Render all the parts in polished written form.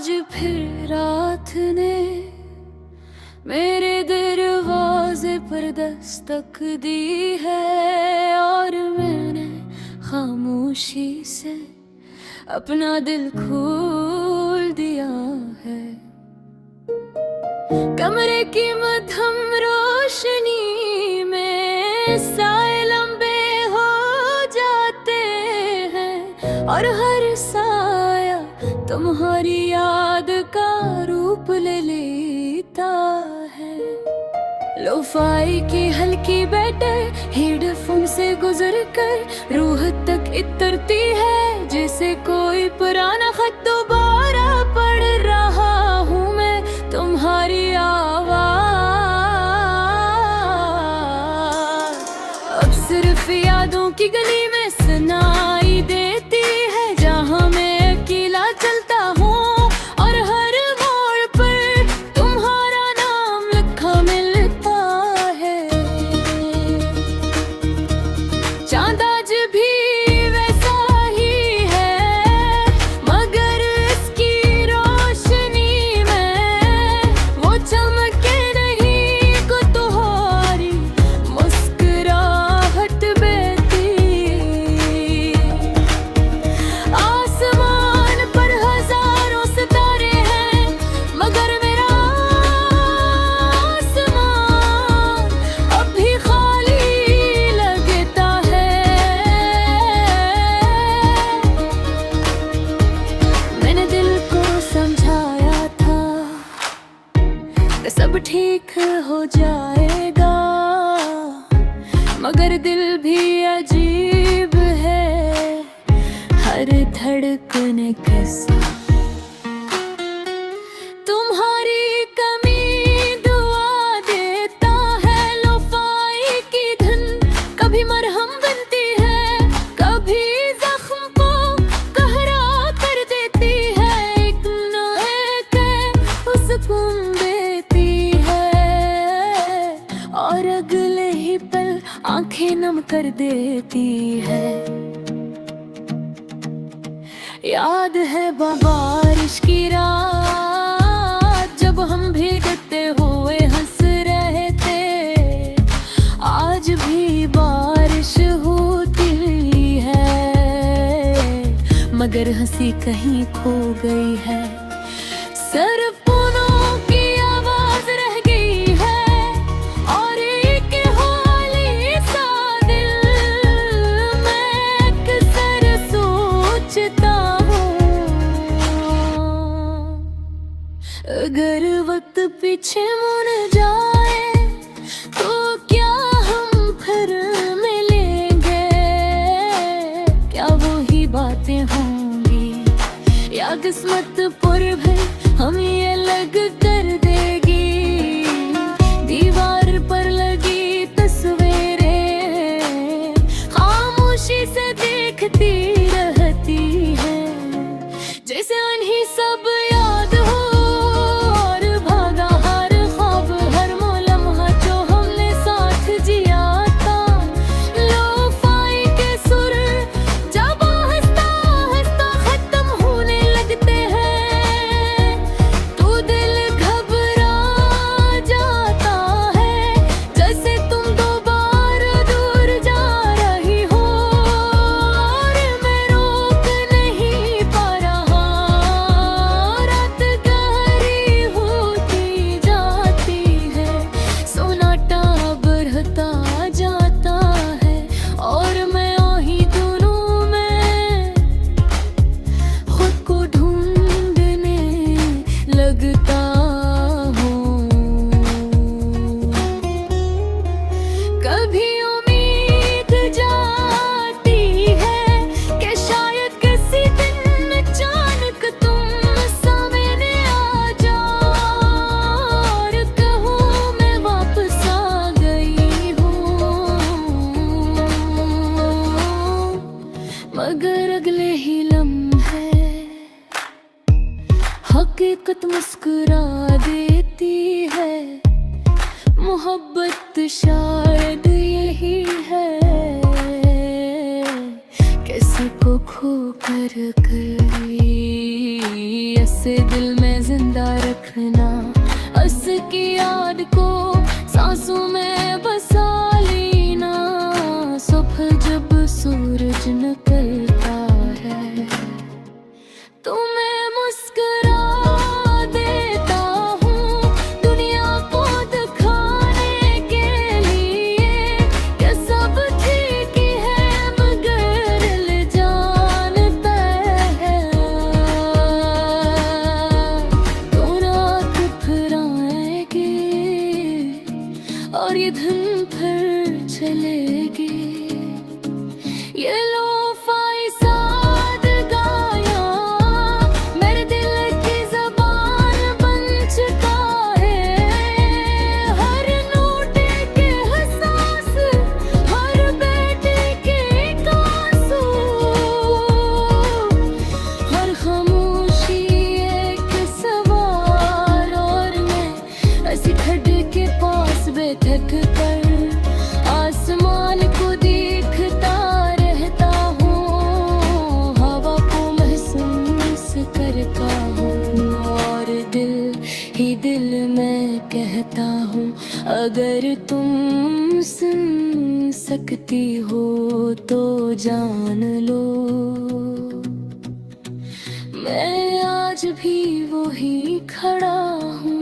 आज फिर रात ने मेरे दरवाजे पर दस्तक दी है और मैंने खामोशी से अपना दिल खोल दिया है। कमरे की मध्यम रोशनी में साए लंबे हो जाते हैं और हर साया तुम्हारी याद का रूप ले लेता है। लोफाई की हल्की बैटर हेडफोन से गुजर कर रूह तक इतरती है, जैसे कोई पुराना खत दोबारा पढ़ रहा हूँ मैं तुम्हारी आवाज। अब सिर्फ यादों की गली में सुनाई देती है, जहाँ मैं अकेला चलता हूँ और हर मोड़ पर तुम्हारा नाम लिखा मिलता है। चांद आज भी वैसा ही है, मगर इसकी रोशनी में वो चमके नहीं को तुम्हारी मुस्कुराहट बहती। आसमान पर हजारों सितारे हैं, मगर मेरा आसमान अब भी खाली लगता है। मैंने दिल को समझाया था कि सब ठीक हो जाएगा, मगर दिल भी अजीब है, हर धड़कन के साथ तुम्हारी कमी दुआ देता है। लोफाई की धुन कभी मरहम बनती है, कभी जख्म को गहरा कर देती है, एक नोक सुकून देती है और अगले ही पल आंखें नम कर देती है। याद है बारिश की रात जब हम भीगते हुए हंस रहे थे, आज भी बारिश होती है, मगर हंसी कहीं खो गई है। सिर्फ पुनों की आवाज रह गई है और एक हाली सा दिल। मैं अक्सर सोचता अगर वक्त पीछे मुड़ जाए तो क्या हम फिर मिलेंगे? क्या वही बातें होंगी या किस्मत पर भी हम ये लग कर देगी? दीवार पर लगी तस्वीरें खामोशी से देखती रहती है, जैसे उन्हीं सब याद हो और भागा हर ख्वाब, हर वो लम्हा जो हमने साथ जिया था। लोफाई के सुर जब आहिस्ता आहिस्ता खत्म होने लगते हैं, तो दिल घबरा जाता है, जैसे तुम दोबारा दूर जा रही हो और मैं रोक नहीं पा रहा। रात गहरी होती जाती है, सोनाटा बढ़ता जाता है और मैं आही दोनों में खुद को ढूंढने लगता हूँ। कभी उम्मीद जाती है कि शायद किसी दिन अचानक तुम सामने आ जाओ और कहो मैं वापस आ गई हूँ, मगर अगले ही लम्हे हकीकत मुस्कुरा देती है। मोहब्बत शायद यही है, किसी को खो कर कभी उसे दिल में जिंदा रखना। अस की याद को सांसों में बसा लेना। सुबह जब सूरज निकलता है तुम्हें मुस्कुरा देता हूँ, दुनिया को दिखाने के लिए कि सब ठीक ही है, मगर दिल जानता है तो रात फिर आएगी और ये दिन फिर चलेगी। ये लोफाई साद गाया मेरे दिल की ज़बान बन चुका है। हर नोटे के एहसास, हर बेटे के एक आंसू, हर खामोशी एक सवाल। और मैं ऐसी खड्डे के पास बैठक कर आसमान को देखता रहता हूँ, हवा को महसूस करता हूँ और दिल ही दिल में कहता हूँ, अगर तुम सुन सकती हो तो जान लो, मैं आज भी वही खड़ा हूँ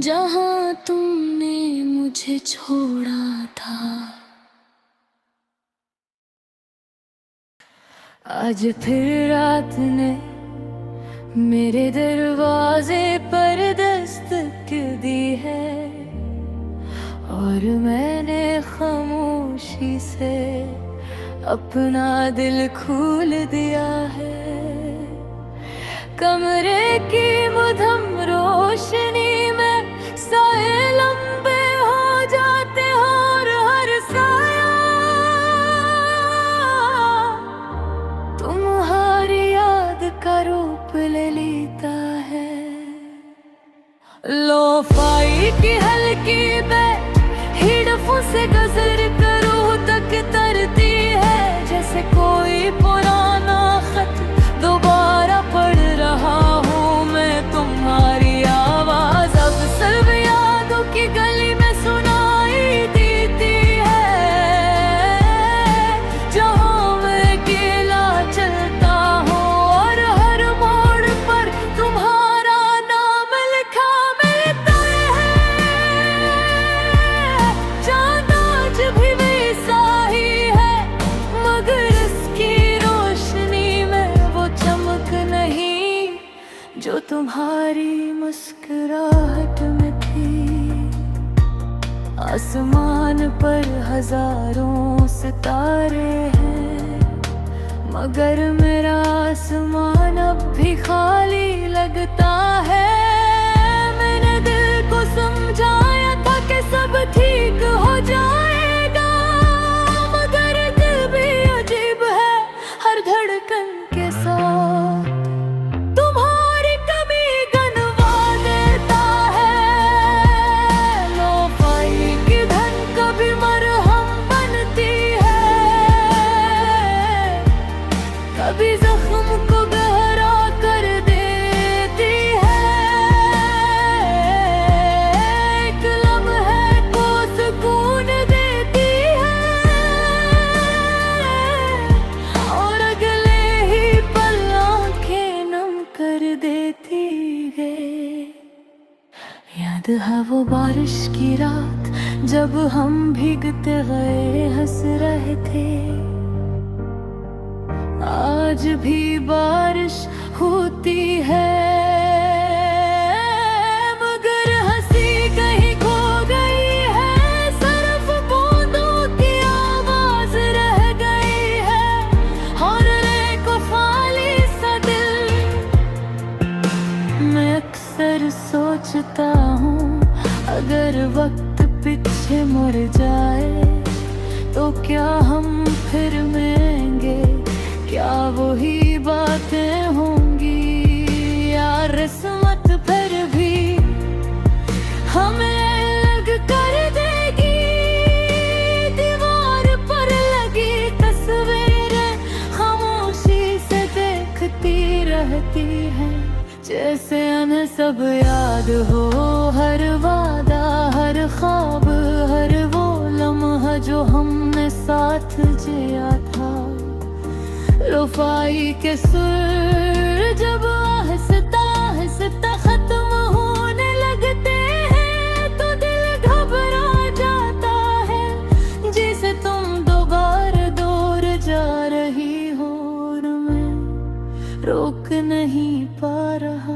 जहाँ तुमने मुझे छोड़ा था। आज फिर रात ने मेरे दरवाजे पर दस्तक दी है और मैंने खामोशी से अपना दिल खोल दिया है। कमरे की मधुम रोशनी में साए लंबे हो जाते हैं और हर साया तुम्हारी याद का रूप ले लेता है। लोफाई की हल्की हेडफोन से गजर करूँ तक तरती है, जैसे कोई पुराना खत दोबारा पढ़ रहा हूँ मैं। तुम्हारी आवाज अब सिर्फ यादों की गली में सुनाई देती है, जहाँ मैं अकेला चलता हूँ और हर मोड़ पर तुम्हारा नाम लिखा मिलता है। चांद आज भी वैसा ही है, मगर इसकी रोशनी में वो चमक नहीं जो तुम्हारी मुस्कुराहट में थी। आसमान पर हजारों सितारे हैं, मगर मेरा आसमान अब भी खाली लगता है। मैंने दिल को समझाया था कि सब ठीक हो जाएगा, मगर दिल भी अजीब है, हर धड़कन के साथ तुम्हारी कमी गनवा देता है। लोफाई की धन कभी मरहम बनती है, कभी जख्म को गहरा कर देती है। एक लम्हे को सुकून देती है और अगले ही पल आंखें नम कर देती है। याद है वो बारिश की रात जब हम भीगते गए हंस रहे थे। आज भी बारिश होती है, मगर हंसी कहीं खो गई है। सिर्फ बूंदों की आवाज रह गई है और एक खाली सा दिल। मैं अक्सर सोचता हूँ, अगर वक्त पीछे मुड़ जाए तो क्या हम फिर मिलेंगे, क्या वही बातें होंगी। यार किस्मत फिर भी हमें अलग कर देगी। दीवार पर लगी तस्वीरें खामोशी से देखती रहती हैं, कैसे अन सब याद हो, हर वादा, हर ख्वाब, हर वो लम्हा जो हमने साथ जिया था। रुफाई के सुर जब आहिस्ता आहिस्ता खत्म होने लगते हैं तो दिल घबरा जाता है, जिसे तुम दो बार दूर जा रही हो और मैं रोक नहीं पा रहा।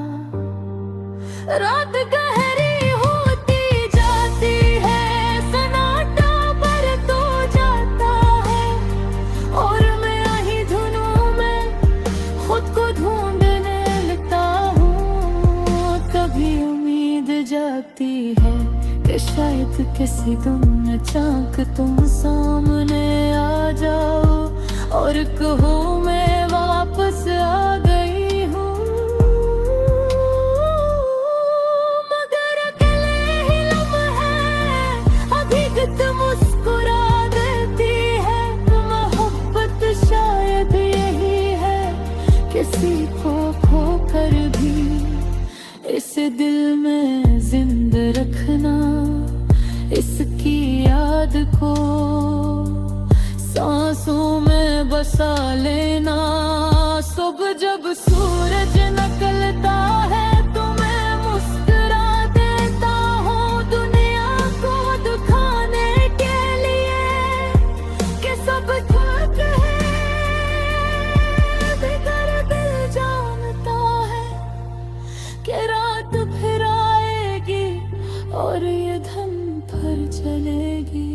रात गहरी होती जाती है, सन्नाटा पर तो जाता है और मैं यही धुनों में खुद को ढूंढने लगता हूँ। कभी उम्मीद जाती है कि शायद किसी दिन अचानक तुम सामने आ जाओ और कहो मैं वापस आ गई हूँ। मगर अकेले ही लम्हे अभी मुस्कुरा देती है। मोहब्बत शायद यही है, किसी को खोकर भी इस दिल में जिंदा रखना, इसकी याद को सांसों में बसा लेना। सुबह जब सूरज निकलता है तो मैं मुस्कुरा देता हूँ, दुनिया को दिखाने के लिए कि सब ठीक है। बेकार दिल जानता है कि रात फिर आएगी और ये धन फिर चलेगी।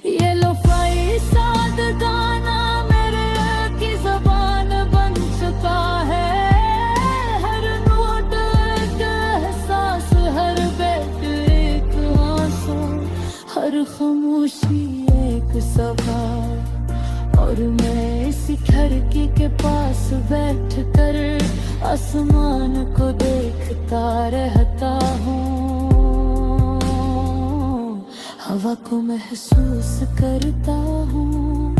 ये लोफाई साद गाना मेरे की ज़बान बन चुका है। हर नोट एक एहसास, हर बैठ एक आंसू, हर खामोशी एक सवाल। और मैं इसी खिड़की के पास बैठकर आसमान को देखता रहता हूँ, हवा को महसूस करता हूँ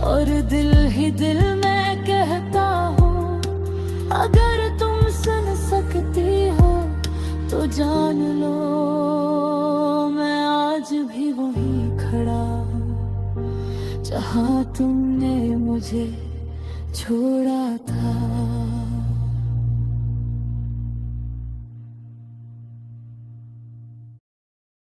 और दिल ही दिल में कहता हूँ, अगर तुम सुन सकती हो तो जान लो मैं आज भी वहीं खड़ा हूँ जहाँ तुमने मुझे छोड़ा था।